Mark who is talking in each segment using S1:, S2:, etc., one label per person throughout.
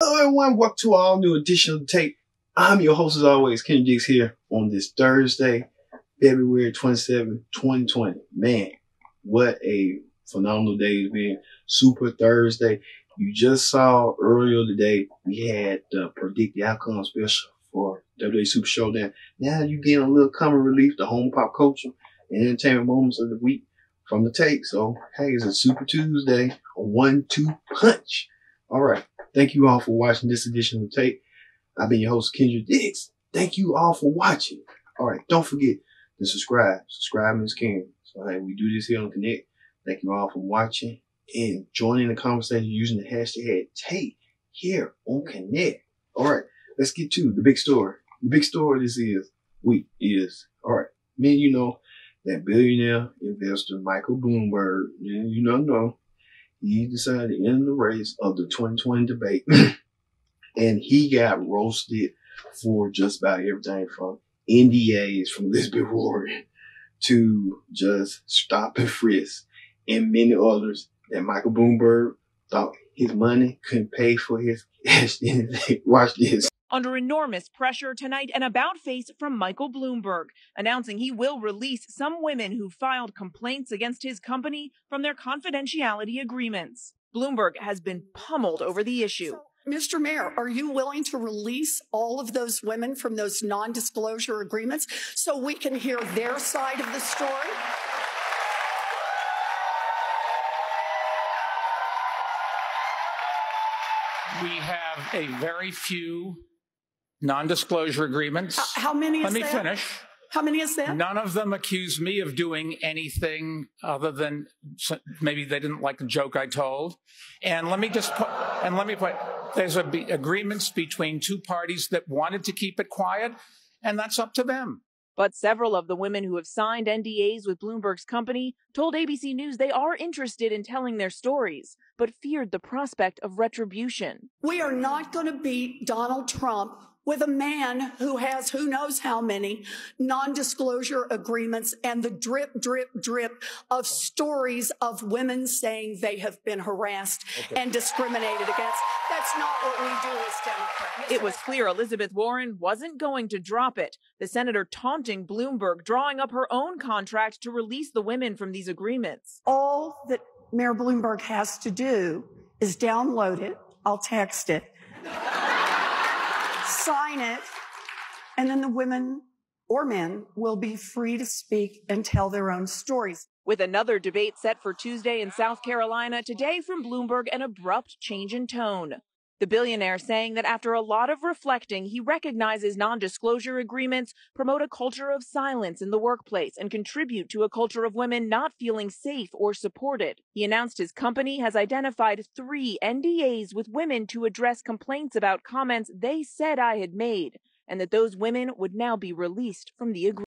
S1: Hello everyone, welcome to our all new edition of The Tape. I'm your host as always, Kenny Diggs here on this Thursday, February 27, 2020. Man, what a phenomenal day it's been. Super Thursday. You just saw earlier today, we had the Predict the Outcome special for WWE Super Showdown. Now you getting a little comic relief, the home pop culture and entertainment moments of the week from The Tape. So, hey, it's a Super Tuesday, a 1-2 punch. All right. Thank you all for watching this edition of The Tape. I've been your host, Kendra Diggs. Thank you all for watching. All right, don't forget to subscribe. Subscribe is king. So, hey, we do this here on Connect. Thank you all for watching and joining the conversation using the hashtag Tape here on Connect. All right, let's get to the big story. The big story this week is, all right, man, you know that billionaire investor Michael Bloomberg, he decided to end the race of the 2020 debate. And he got roasted for just about everything from NDAs from Elizabeth Warren to just stop and frisk and many others that Michael Bloomberg thought his money couldn't pay for his cash. Watch this.
S2: Under enormous pressure tonight, an about-face from Michael Bloomberg, announcing he will release some women who filed complaints against his company from their confidentiality agreements. Bloomberg has been pummeled over the issue.
S3: So, Mr. Mayor, are you willing to release all of those women from those non-disclosure agreements so we can hear their side of the story?
S4: We have a very few non-disclosure agreements.
S3: How many is that?
S4: Let me finish.
S3: How many is that?
S4: None of them accuse me of doing anything other than maybe they didn't like the joke I told. And let me put, there's agreements between two parties that wanted to keep it quiet, and that's up to them.
S2: But several of the women who have signed NDAs with Bloomberg's company told ABC News they are interested in telling their stories, but feared the prospect of retribution.
S3: We are not going to beat Donald Trump with a man who has who knows how many non-disclosure agreements and the drip, drip, drip of stories of women saying they have been harassed and discriminated against. That's not what we do as Democrats.
S2: It was clear Elizabeth Warren wasn't going to drop it. The senator taunting Bloomberg, drawing up her own contract to release the women from these agreements.
S3: All that Mayor Bloomberg has to do is download it. I'll text it. Sign it, and then the women or men will be free to speak and tell their own stories.
S2: With another debate set for Tuesday in South Carolina, today from Bloomberg, an abrupt change in tone. The billionaire saying that after a lot of reflecting, he recognizes non-disclosure agreements promote a culture of silence in the workplace and contribute to a culture of women not feeling safe or supported. He announced his company has identified 3 NDAs with women to address complaints about comments they said I had made, and that those women would now be released from the agreement.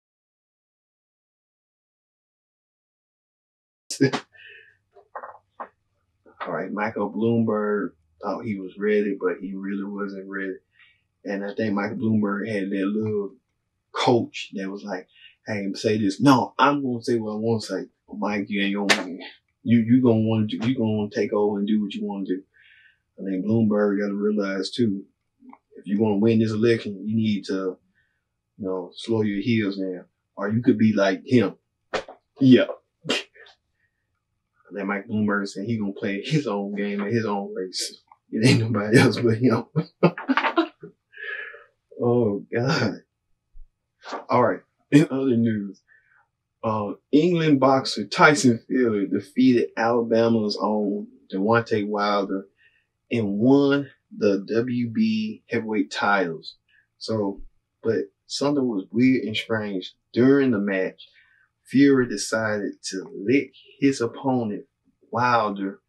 S1: All right, Michael Bloomberg thought he was ready, but he really wasn't ready. And I think Michael Bloomberg had that little coach that was like, hey, say this. No, I'm going to say what I want to say. But Mike, you ain't going to. You're going to want to do, you're going to take over and do what you want to do. I think Bloomberg got to realize, too, if you want to win this election, you need to, slow your heels down. Or you could be like him. Yeah. That Mike Bloomberg said he's going to play his own game at his own race. It ain't nobody else but him. Oh, God. All right. In other news, England boxer Tyson Fury defeated Alabama's own Deontay Wilder and won the WB heavyweight titles. So, but something was weird and strange. During the match, Fury decided to lick his opponent, Wilder,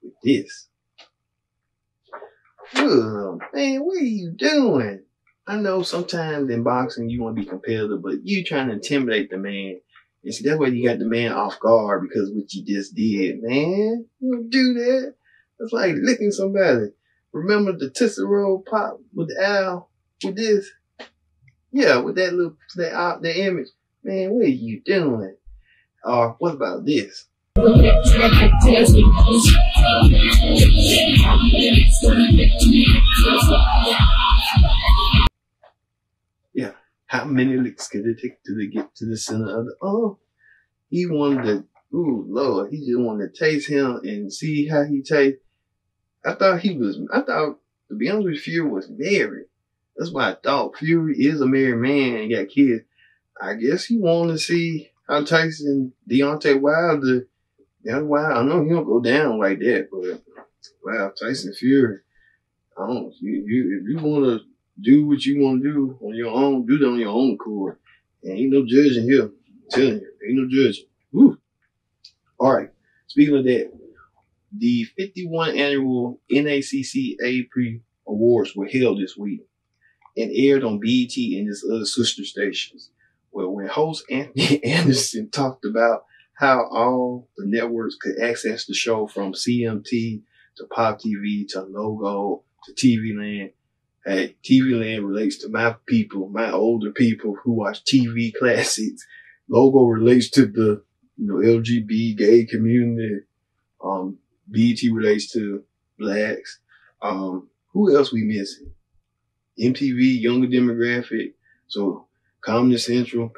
S1: with this. Oh, man, what are you doing? I know sometimes in boxing you want to be competitive, but you trying to intimidate the man. And so that's why you got the man off guard because of what you just did, man. You don't do that. It's like licking somebody. Remember the Tootsie Roll pop with the owl with this? Yeah, with that image. Man, what are you doing? Or what about this? Yeah. How many licks could it take till they get to the center of the, oh, he wanted to, ooh, Lord, he just wanted to taste him and see how he tastes. I thought, to be honest with you, Fury was married. That's why I thought Fury is a married man and got kids. I guess he wanted to see how Tyson, Deontay Wilder, I know he don't go down like that, but wow, Tyson Fury, I don't, if you want to do what you want to do on your own, do that on your own accord. And ain't no judging here. I'm telling you, ain't no judging. Woo. All right. Speaking of that, the 51 annual NACCA Awards were held this week and aired on BET and its other sister stations. Well, when host Anthony Anderson talked about how all the networks could access the show from CMT to Pop TV to Logo to TV Land. Hey, TV Land relates to my people, my older people who watch TV classics. Logo relates to the, LGBT gay community. BET relates to blacks. Who else we missing? MTV, younger demographic. So Comedy Central,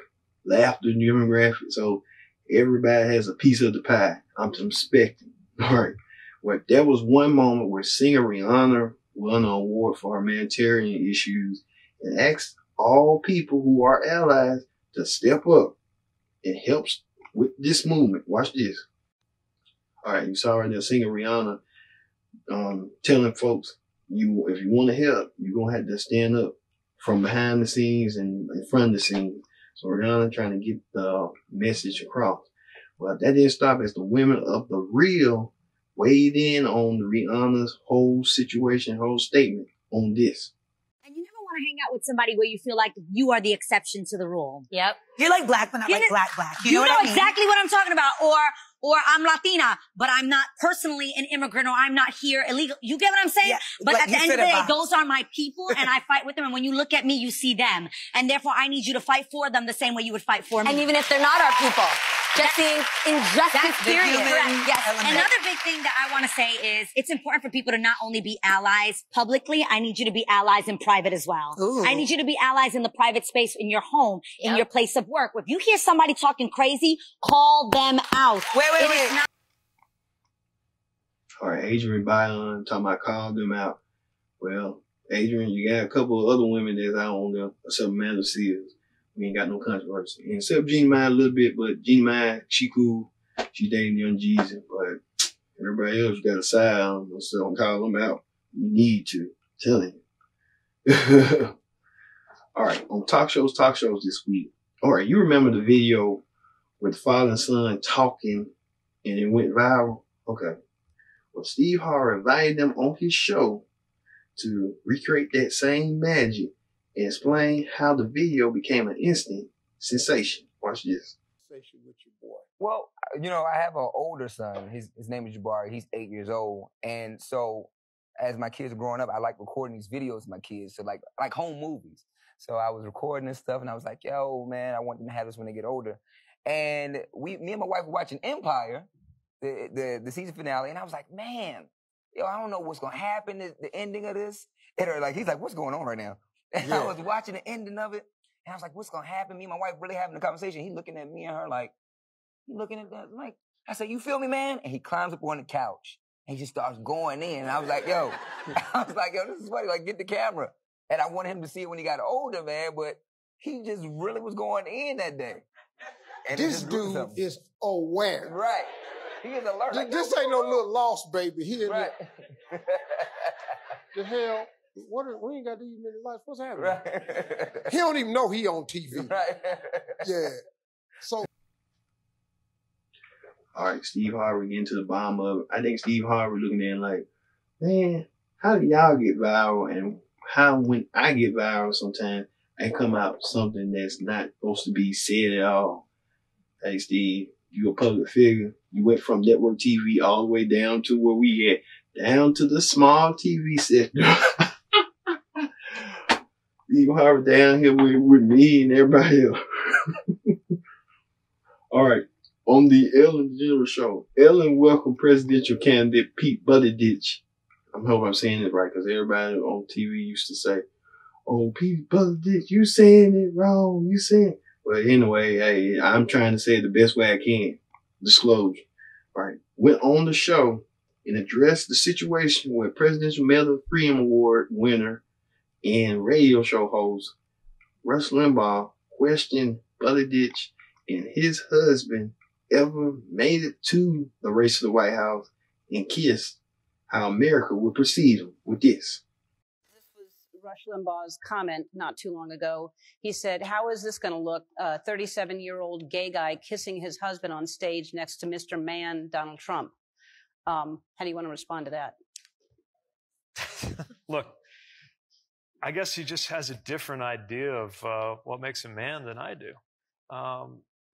S1: laughter demographic. So everybody has a piece of the pie. I'm suspecting. All right. Well, there was one moment where singer Rihanna won an award for humanitarian issues and asked all people who are allies to step up and help with this movement. Watch this. All right, you saw right there, singer Rihanna telling folks, if you want to help, you're going to have to stand up from behind the scenes and in front of the scenes. So Rihanna trying to get the message across. Well, that didn't stop as the women of The Real weighed in on Rihanna's whole situation, whole statement on this.
S5: And you never want to hang out with somebody where you feel like you are the exception to the rule.
S6: Yep.
S7: You're like black, but not like black.
S5: You know
S7: what I mean?
S5: exactly what I'm talking about. Or I'm Latina, but I'm not personally an immigrant, or I'm not here illegal. You get what I'm saying?
S7: Yeah,
S5: but at the end of the day,
S7: box.
S5: those are my people, and I fight with them. And when you look at me, you see them. And therefore, I need you to fight for them the same way you would fight for me.
S6: And even if they're not our people, just seeing injustice, period.
S5: Yes. Another big thing that I want to say is it's important for people to not only be allies publicly, I need you to be allies in private as well.
S7: Ooh.
S5: I need you to be allies in the private space, in your home, in your place of work. If you hear somebody talking crazy, call them out.
S7: Wait.
S1: All right, Adrian Bayon talking about call them out. Well, Adrian, you got a couple of other women that's out on there, except Amanda Seals. We ain't got no controversy. And except Jeannie Mai a little bit, but Jeannie Mai, she cool. She dating Young Jeezy. But everybody else, you got to side on them, so don't call them out. You need to. I'm telling you. All right, on talk shows this week. All right, you remember the video with father and son talking and it went viral? Okay. Well, Steve Harvey invited them on his show to recreate that same magic and explain how the video became an instant sensation. Watch this.
S8: With your boy. Well, I have an older son. His name is Jabari. He's 8 years old. And so as my kids are growing up, I like recording these videos with my kids. So like home movies. So I was recording this stuff and I was like, yo, man, I want them to have this when they get older. And me and my wife were watching Empire, the season finale. And I was like, man, I don't know what's going to happen, the ending of this. And he's like, what's going on right now? And I was watching the ending of it, and I was like, what's going to happen? Me and my wife really having a conversation. He looking at me and her like, he looking at that like, I said, you feel me, man? And he climbs up on the couch, and he just starts going in. And I was like, yo, this is funny. Like, get the camera. And I wanted him to see it when he got older, man, but he just really was going in that day. And
S9: this dude is aware.
S8: Right. He is alert.
S9: This ain't no little lost baby. He is
S8: right.
S9: The hell? We ain't got these many lights. What's happening?
S8: Right.
S9: He don't even know he on TV.
S8: Right.
S9: Yeah. So.
S1: All right, Steve Harvey getting to the bottom of it. I think Steve Harvey looking at it like, man, how do y'all get viral? And how when I get viral sometimes, I come out something that's not supposed to be said at all. Hey, Steve, you a public figure. You went from network TV all the way down to where we at, down to the small TV sector. Steve Harvey down here with me and everybody else. All right. On the Ellen DeGeneres show, Ellen welcomed presidential candidate Pete Buttigieg. I hope I'm saying it right, because everybody on TV used to say, "Oh, Pete Buttigieg, you saying it wrong, you saying." Well, anyway, hey, I'm trying to say it the best way I can. Disclosure, right? Went on the show and addressed the situation where Presidential Medal of Freedom Award winner and radio show host Rush Limbaugh questioned Buttigieg and his husband ever made it to the race to the White House and kissed, how America would perceive him with this.
S7: This was Rush Limbaugh's comment not too long ago. He said, how is this going to look? A 37-year-old gay guy kissing his husband on stage next to Mr. Man, Donald Trump. How do you want to respond to that?
S10: Look, I guess he just has a different idea of what makes a man than I do.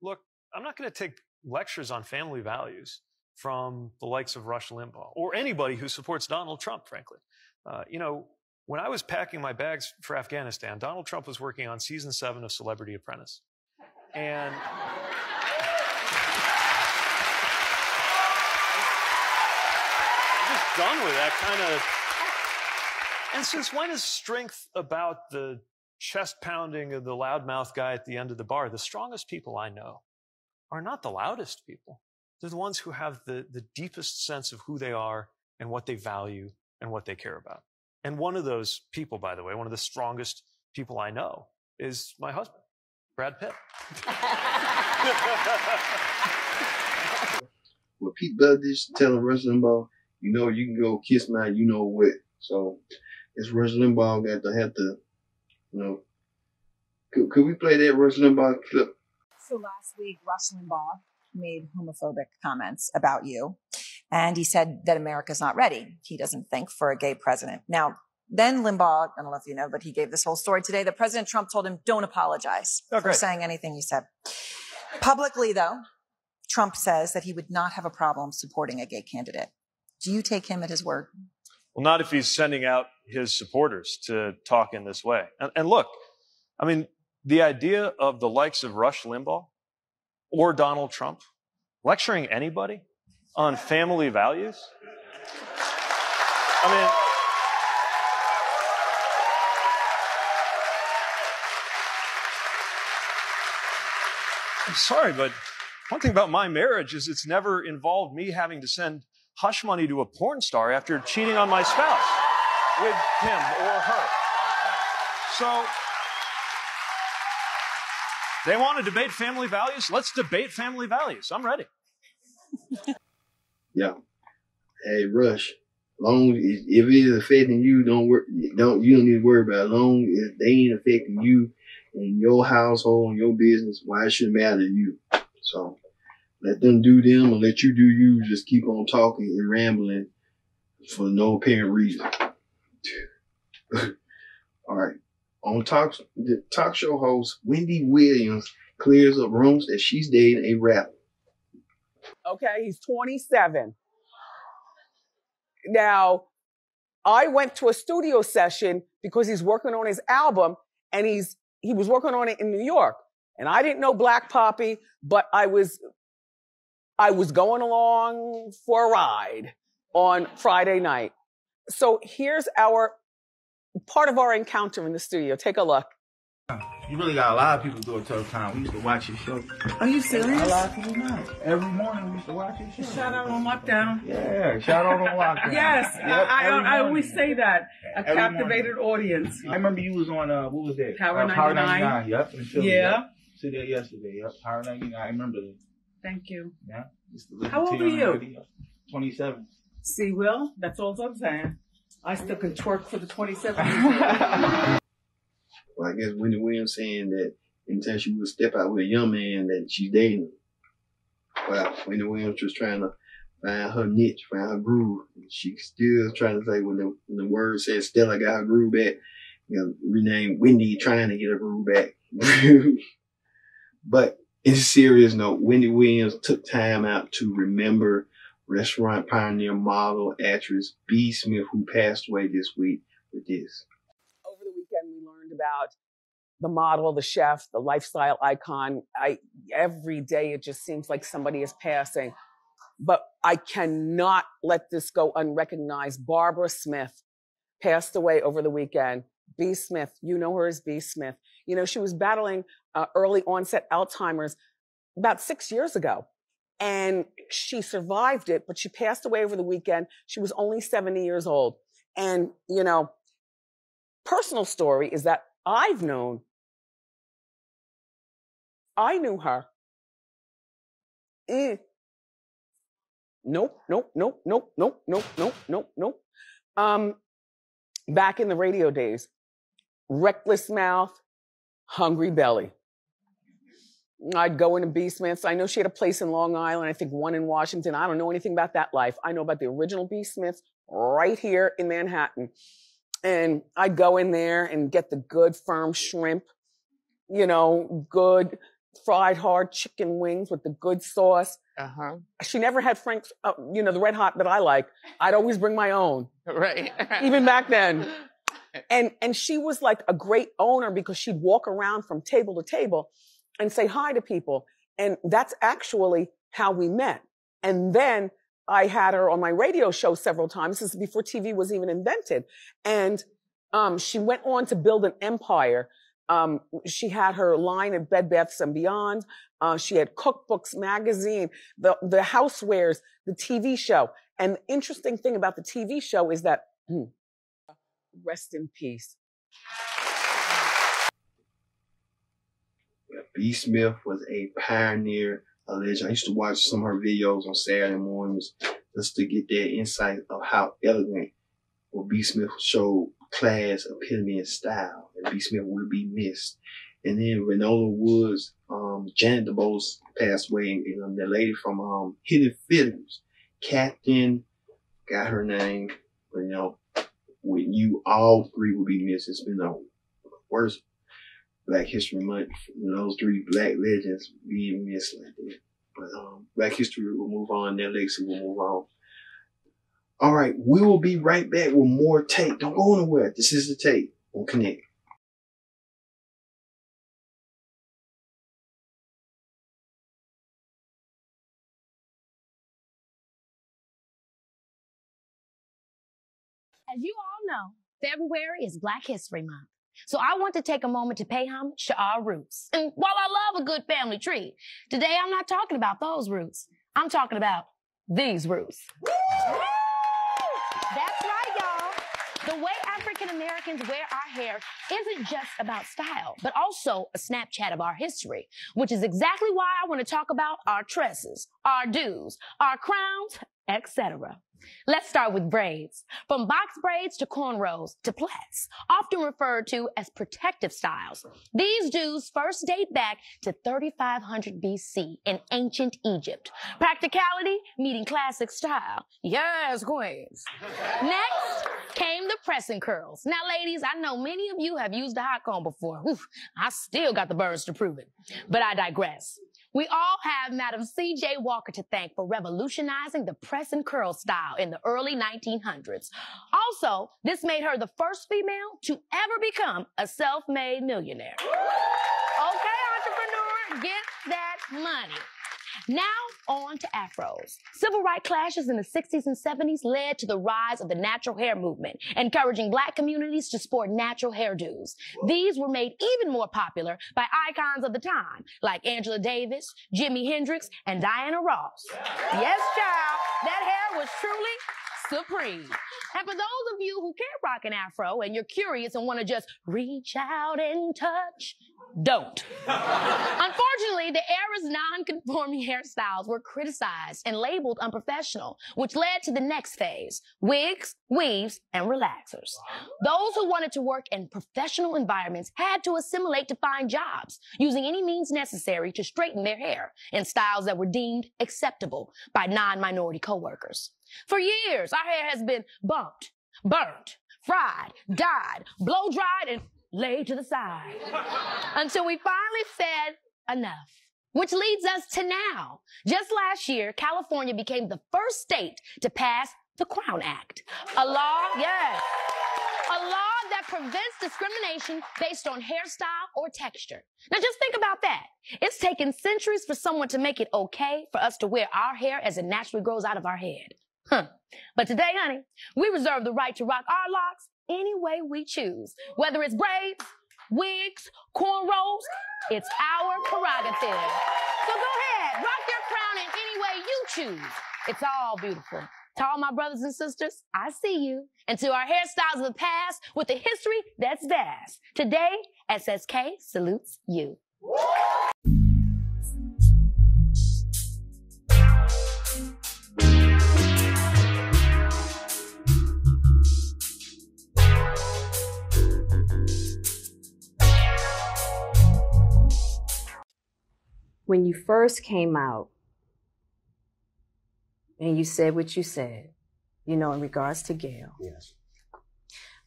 S10: Look, I'm not going to take lectures on family values from the likes of Rush Limbaugh or anybody who supports Donald Trump, frankly. You know, when I was packing my bags for Afghanistan, Donald Trump was working on season 7 of Celebrity Apprentice. And I'm just done with that kind of. And since when is strength about the chest pounding of the loudmouth guy at the end of the bar? The strongest people I know are not the loudest people. They're the ones who have the deepest sense of who they are and what they value and what they care about. And one of those people, by the way, one of the strongest people I know is my husband, Brad Pitt.
S1: Well, Pete Buttigieg telling Rush Limbaugh, you know, you can go kiss my you know what. So it's Rush Limbaugh got to have to, you know. Could we play that Rush Limbaugh clip?
S11: So last week, Rush Limbaugh made homophobic comments about you. And he said that America's not ready. He doesn't think for a gay president. Now, then Limbaugh, I don't know if you know, but he gave this whole story today that President Trump told him, don't apologize for saying anything you said. Publicly, though, Trump says that he would not have a problem supporting a gay candidate. Do you take him at his word?
S10: Well, not if he's sending out his supporters to talk in this way. And look, I mean, the idea of the likes of Rush Limbaugh or Donald Trump lecturing anybody on family values, I mean, I'm sorry, but one thing about my marriage is it's never involved me having to send hush money to a porn star after cheating on my spouse with him or her. So, they want to debate family values? Let's debate family values. I'm ready.
S1: Yeah. Hey, Rush. Long if it is affecting you, you don't need to worry about it. Long as they ain't affecting you and your household and your business, why it shouldn't matter to you. So let them do them and let you do you. Just keep on talking and rambling for no apparent reason. All right. On the talk show host, Wendy Williams clears up rumors that she's dating a rapper.
S12: Okay, he's 27. Now, I went to a studio session because he's working on his album, and he was working on it in New York. And I didn't know Black Poppy, but I was going along for a ride on Friday night. So here's part of our encounter in the studio. Take a look.
S13: You really got a lot of people through a tough time. We used to watch your show.
S14: Are you serious?
S13: A lot of people not. Every morning we used to watch your show.
S14: Shout out on lockdown.
S13: Yeah, shout out on lockdown.
S14: Yes,
S13: yep,
S14: I always say that. A
S13: every
S14: captivated
S13: morning.
S14: audience.
S13: I remember you was on, what was that?
S14: Power 99.
S13: Yep, in Philly.
S14: Yeah.
S13: Yep. See that yesterday. Yep, Power 99. I remember that.
S14: Thank you.
S13: Yeah.
S14: How old are you?
S13: 27.
S14: See, Will, that's all I'm saying. I still can twerk for the 27.
S1: Well, I guess Wendy Williams saying that anytime she would step out with a young man that she's dating. Well, Wendy Williams just trying to find her niche, find her groove. She's still trying to say when the word says Stella got her groove back, rename Wendy trying to get her groove back. But in a serious note, Wendy Williams took time out to remember restaurant pioneer, model, actress B. Smith, who passed away this week with this.
S12: Over the weekend, we learned about the model, the chef, the lifestyle icon. every day it just seems like somebody is passing. But I cannot let this go unrecognized. Barbara Smith passed away over the weekend. B. Smith, you know her as B. Smith. You know, she was battling early onset Alzheimer's about 6 years ago. And she survived it, but she passed away over the weekend. She was only 70 years old. And, you know, personal story is that I knew her. Nope. Back in the radio days, reckless mouth, hungry belly. I'd go into B. Smith's. I know she had a place in Long Island, I think one in Washington. I don't know anything about that life. I know about the original B. Smith's right here in Manhattan. And I'd go in there and get the good firm shrimp, you know, good fried hard chicken wings with the good sauce. She never had Frank's, you know, the Red Hot that I like. I'd always bring my own.
S15: Right.
S12: Even back then. And she was like a great owner because she'd walk around from table to table and say hi to people. And that's actually how we met. And then I had her on my radio show several times. This is before TV was even invented. And she went on to build an empire. She had her line at Bed Bath & Beyond. She had cookbooks, magazine, the housewares, the TV show. And the interesting thing about the TV show is that, rest in peace.
S1: B. Smith was a pioneer, a legend. I used to watch some of her videos on Saturday mornings just to get that insight of how elegant B. Smith showed class, epitome, and style. And B. Smith would be missed. And then Renola Woods, Janet DeBose passed away, and the lady from Hidden Figures, Captain, got her name, but you know, with you, all three would be missed. It's been the worst Black History Month, those three Black legends being missed like that. But Black History will move on, their legacy will move on. All right, we will be right back with more tape. Don't go anywhere. This is the tape on Connect.
S16: As you all know, February is Black History Month. So I want to take a moment to pay homage to our roots. And while I love a good family tree, today I'm not talking about those roots. I'm talking about these roots. That's right, y'all. The way African Americans wear our hair isn't just about style, but also a Snapchat of our history, which is exactly why I want to talk about our tresses, our do's, our crowns, etc. Let's start with braids. From box braids to cornrows to plaits, often referred to as protective styles. These do's first date back to 3500 BC in ancient Egypt. Practicality meeting classic style. Yes, queens. Next came the pressing curls. Now, ladies, I know many of you have used a hot comb before. Oof, I still got the burns to prove it. But I digress. We all have Madam C.J. Walker to thank for revolutionizing the press and curl style in the early 1900s. Also, this made her the first female to ever become a self-made millionaire. Okay, entrepreneur, get that money. Now, on to afros. Civil rights clashes in the 60s and 70s led to the rise of the natural hair movement, encouraging Black communities to sport natural hairdos. These were made even more popular by icons of the time, like Angela Davis, Jimi Hendrix, and Diana Ross. Yes, child, that hair was truly supreme. And for those of you who can't rock an afro and you're curious and want to just reach out and touch, don't. Unfortunately, the era's non-conforming hairstyles were criticized and labeled unprofessional, which led to the next phase: wigs, weaves, and relaxers. Those who wanted to work in professional environments had to assimilate to find jobs, using any means necessary to straighten their hair in styles that were deemed acceptable by non-minority coworkers. For years, our hair has been bumped, burnt, fried, dyed, blow-dried, and laid to the side until we finally said enough. Which leads us to now. Just last year, California became the first state to pass the Crown Act, a law, yes, a a law that prevents discrimination based on hairstyle or texture. Now just think about that. It's taken centuries for someone to make it okay for us to wear our hair as it naturally grows out of our head. But today, honey, we reserve the right to rock our locks any way we choose. Whether it's braids, wigs, cornrows, it's our prerogative. So go ahead, rock your crown in any way you choose. It's all beautiful. To all my brothers and sisters, I see you. And to our hairstyles of the past with a history that's vast, today, SSK salutes you.
S15: When you first came out and you said what you said, you know, in regards to Gail,
S17: yes,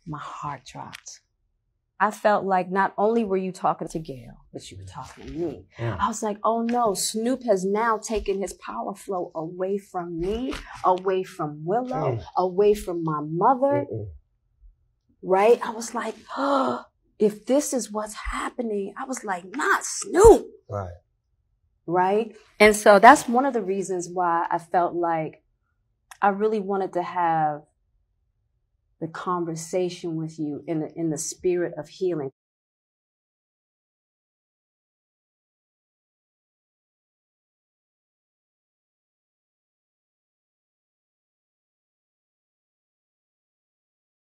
S15: my heart dropped. I felt like not only were you talking to Gail, but you were talking to me.
S17: Yeah.
S15: I was like, oh no, Snoop has now taken his power flow away from me, away from Willow, away from my mother, right? I was like, oh, if this is what's happening, I was like, not Snoop.
S17: Right.
S15: Right? And so that's one of the reasons why I felt like I really wanted to have the conversation with you in the spirit of healing.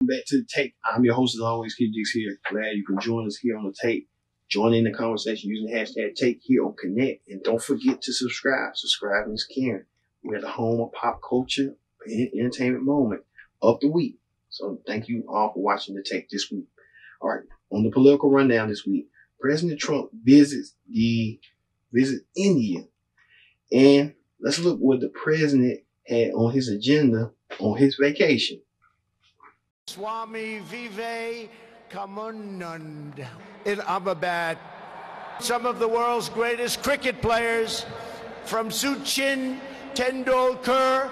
S1: Back to the tape. I'm your host as always, Kid Dix here. Glad you can join us here on the tape. Join in the conversation using the hashtag Take here on Connect. And don't forget to subscribe. Subscribing is caring. We're the home of pop culture and entertainment moment of the week. So thank you all for watching the tape this week. All right, on the political rundown this week, President Trump visits India. And let's look what the president had on his agenda on his vacation.
S18: Swami Vive Kamunand in Ahmedabad. Some of the world's greatest cricket players, from Sachin Tendulkar.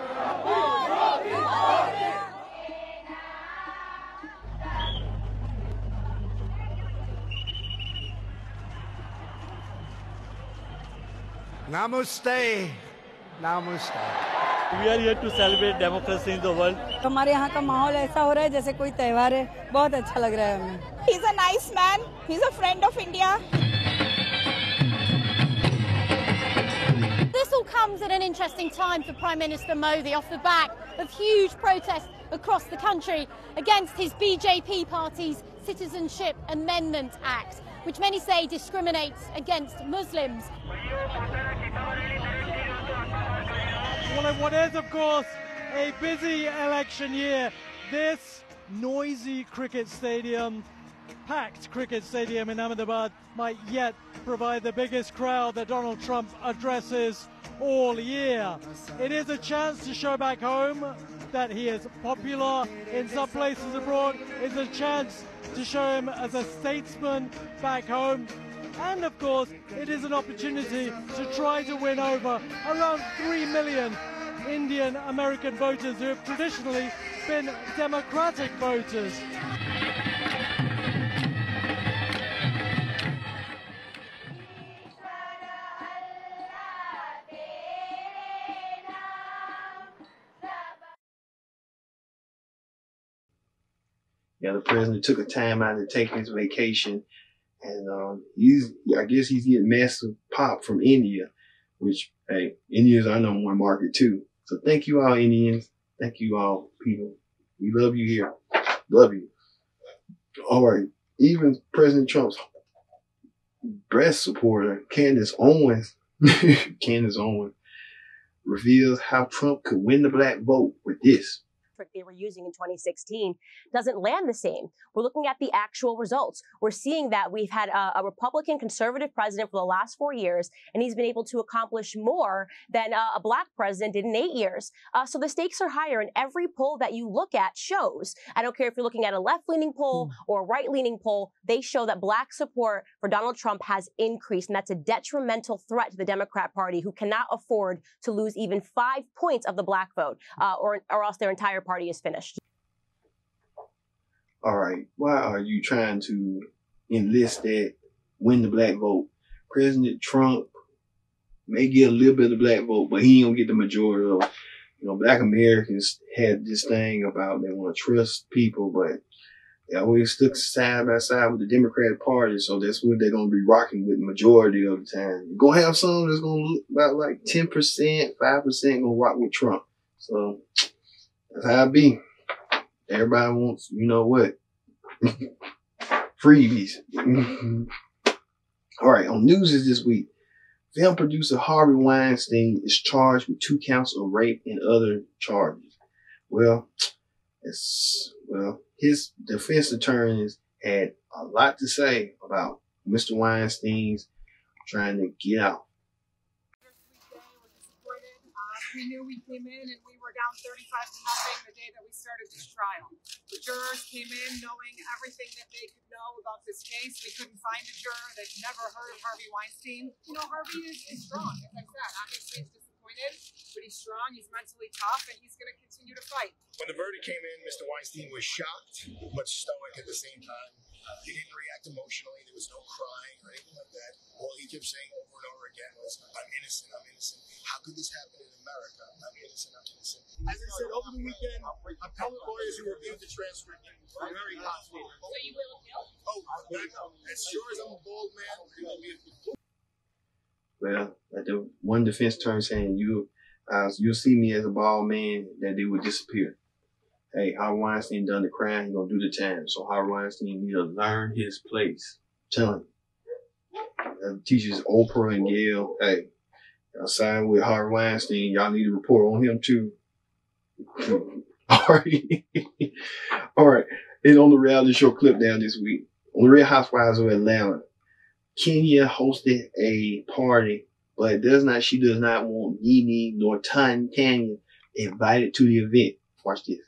S18: Namaste. Namaste.
S19: We are here to celebrate democracy in the world.
S20: हमारे यहाँ का माहौल ऐसा हो रहा है जैसे कोई त्योहार है, बहुत अच्छा लग रहा है हमें.
S21: He's a nice man. He's a friend of India.
S22: This all comes at an interesting time for Prime Minister Modi off the back of huge protests across the country against his BJP party's Citizenship Amendment Act, which many say discriminates against Muslims.
S19: Well, what is, of course, a busy election year. This noisy cricket stadium, packed cricket stadium in Ahmedabad, might yet provide the biggest crowd that Donald Trump addresses all year. It is a chance to show back home that he is popular in some places abroad. It's a chance to show him as a statesman back home. And of course, it is an opportunity to try to win over around 3 million Indian American voters who have traditionally been Democratic voters.
S1: Yeah, the president took a time out to take his vacation. And I guess he's getting massive pop from India, which, hey, India's our number one market too. So thank you all, Indians. Thank you all, people. We love you here. Love you. All right. Even President Trump's best supporter, Candace Owens, reveals how Trump could win the black vote with this.
S6: They were using in 2016 doesn't land the same. We're looking at the actual results. We're seeing that we've had a Republican conservative president for the last 4 years, and he's been able to accomplish more than a black president did in 8 years. So the stakes are higher, and every poll that you look at shows, I don't care if you're looking at a left-leaning poll or a right-leaning poll, they show that black support for Donald Trump has increased, and that's a detrimental threat to the Democrat Party, who cannot afford to lose even 5 points of the black vote, or else their entire party is finished.
S1: all right, why are you trying to enlist that, win the black vote? President Trump may get a little bit of the black vote, but he don't get the majority of it. You know, black Americans had this thing about they want to trust people, but they always stuck side by side with the Democratic Party, so that's what they're going to be rocking with the majority of the time. You're going to have some that's going to look about like 10%, 5% going to rock with Trump. So that's how it be. Everybody wants, you know what, freebies. All right, on news this week, film producer Harvey Weinstein is charged with 2 counts of rape and other charges. Well, his defense attorneys had a lot to say about Mr. Weinstein's trying to get out.
S4: We knew we came in and we were down 35-0 the day that we started this trial. The jurors came in knowing everything that they could know about this case. We couldn't find a juror that never heard of Harvey Weinstein. You know, Harvey is strong, as I said. Obviously, he's disappointed, but he's strong, he's mentally tough, and he's going to continue to fight.
S17: When the verdict came in, Mr. Weinstein was shocked, but stoic at the same time. He didn't react emotionally. There was no crying or anything like that. All he kept saying over and over again was, I'm innocent, I'm innocent. How could this happen in America? I'm innocent, I'm innocent. As I said, over the weekend, appellate lawyers who reviewed the transcript were very confident. So you will appeal? Oh, as sure as I'm a bald man, it will be appealed.
S1: Well, like the one defense attorney saying, you'll see me as a bald man, that they would disappear. Hey, Harvey Weinstein done the crime, he's gonna do the time. So Harvey Weinstein need to learn his place. I'm telling you. Teachers Oprah and Gail, hey, y'all side with Harvey Weinstein, y'all need to report on him too. All right. All right. And on the reality show clip down this week, on the Real Housewives of Atlanta, Kenya hosted a party, but she does not want Nene nor Tanya invited to the event. Watch this.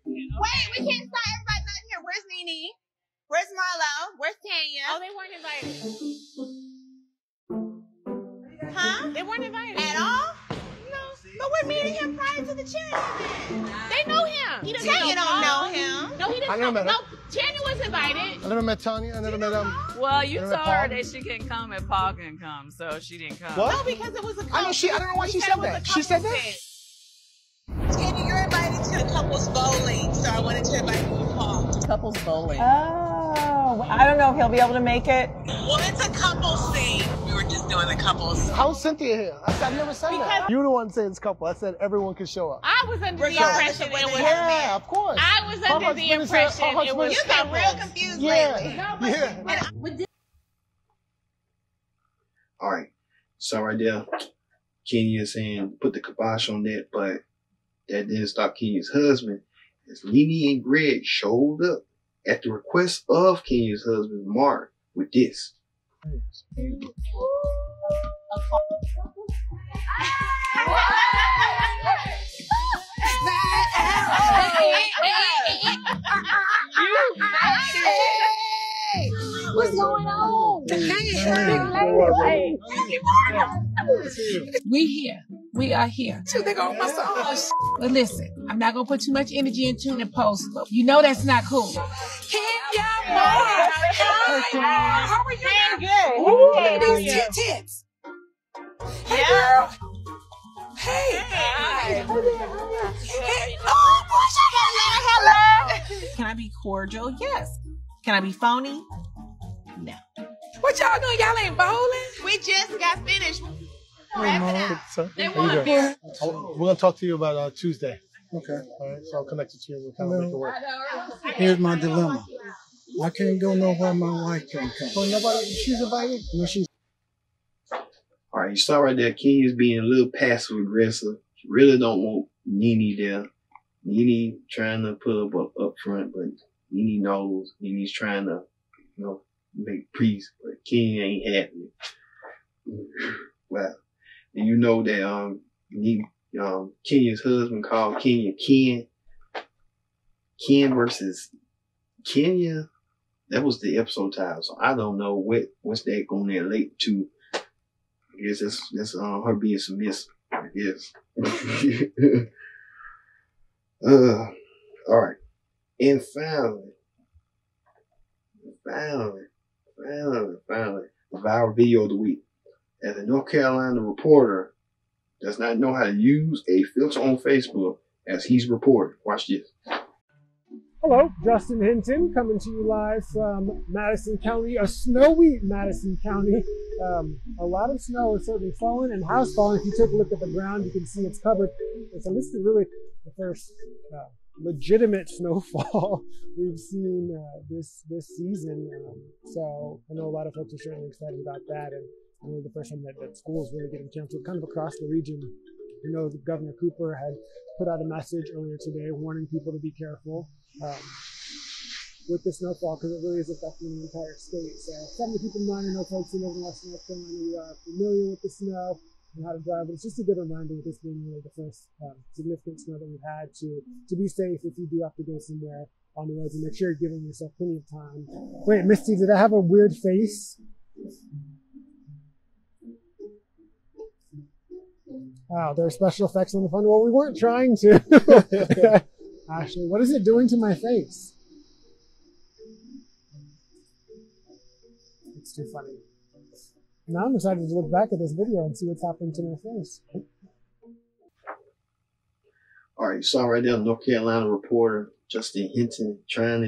S21: Wait, we can't start everybody not here. Where's Nene? Where's Marlo? Where's Tanya? Oh, they weren't invited. Huh? They weren't invited. At all? No. But we're meeting him prior to the charity event. They know him. Tanya don't know him. No, he didn't know him. No, Tanya was invited.
S9: I never met Tanya. I never met
S23: Well, you told her that she couldn't come and Paul couldn't come, so she didn't come.
S9: What?
S21: No, because it was a couple.
S9: I don't know why she said that. She said that?
S21: Tanya, you're invited to the couples bowling, so I wanted to invite you to Paul.
S24: Couples bowling. Oh, I don't know if he'll be able to make it.
S21: Well, it's a couples thing. We were just doing the couples.
S9: How's Cynthia here? I never said that. You the one saying it's couple. I said everyone can show up.
S21: I was under the impression it was.
S9: Yeah, of course.
S21: I was under the impression it was. You've been real confused lately. Yeah.
S1: All right. So right there, Kenya saying put the kibosh on that, but that didn't stop Kenya's husband. As Nene and Greg showed up at the request of Kenya's husband, Mark, with this.
S21: What's going on?
S25: We here. We are here. So they gonna massage. But listen, I'm not gonna put too much energy into the post. You know that's not cool. Keynamoore. How are you? Good. Ooh, hey, these tits. Hey, girl. Hey. Hey. Oh, hello. Can I be cordial? Yes. Can I be phony? No. What y'all doing? Y'all ain't bowling?
S21: We just got finished.
S9: Hey, Mom. They want a beer. We're going to talk to you about Tuesday. Okay. All right. So I'll connect it to you. We'll kind of make it work.
S26: Here's my dilemma. I can't go nowhere my wife can't come.
S9: So nobody, she's invited? No, she's.
S1: All right. You saw right there, Kenya's being a little passive aggressive. She really don't want Nene there. Nene trying to put up front, but Nene knows. Nene's trying to, make peace, but Kenya ain't happy. Well, and you know that Kenya's husband called Kenya Ken. Ken versus Kenya. That was the episode title. So I don't know what's that going to relate to. I guess that's her being submissive. I guess. All right. And finally, the viral video of the week. As a North Carolina reporter does not know how to use a filter on Facebook as he's reported. Watch this.
S2: Hello, Justin Hinton coming to you live from Madison County, a snowy Madison County. A lot of snow is certainly falling and has fallen. If you take a look at the ground, you can see it's covered. And so this is really the first legitimate snowfall we've seen this season. So I know a lot of folks are certainly excited about that. And really the first time that school is really getting canceled kind of across the region. You know, Governor Cooper had put out a message earlier today warning people to be careful with the snowfall because it really is affecting the entire state. So something to keep in mind. I know folks who live in Western North Carolina, we are familiar with the snow and how to drive, but it's just a good reminder with this being really the first significant snow that we've had to be safe if you do have to go somewhere on the roads, and make sure you're giving yourself plenty of time. Wait, Misty, did I have a weird face? Wow, there are special effects on the phone. Well, we weren't trying to. Ashley, what is it doing to my face? It's too funny. Now I'm excited to look back at this video and see what's happening to my face.
S1: All right, you saw right there, North Carolina reporter Justin Hinton trying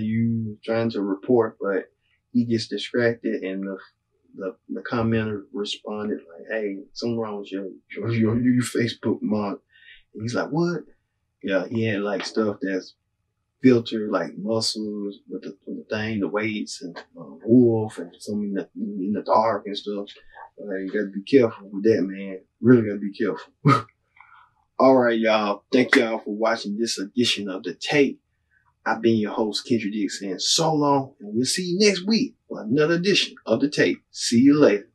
S1: to report, but he gets distracted, and the commenter responded like, "Hey, something wrong with your Facebook mod." And he's like, "What?" Yeah, he had like stuff that's filtered, like muscles with the thing, the weights, and wolf, and some in the dark and stuff. You gotta be careful with that, man. Really gotta be careful. All right, y'all. Thank y'all for watching this edition of The Tape. I've been your host, Kendrick Dick, saying so long, and we'll see you next week for another edition of The Tape. See you later.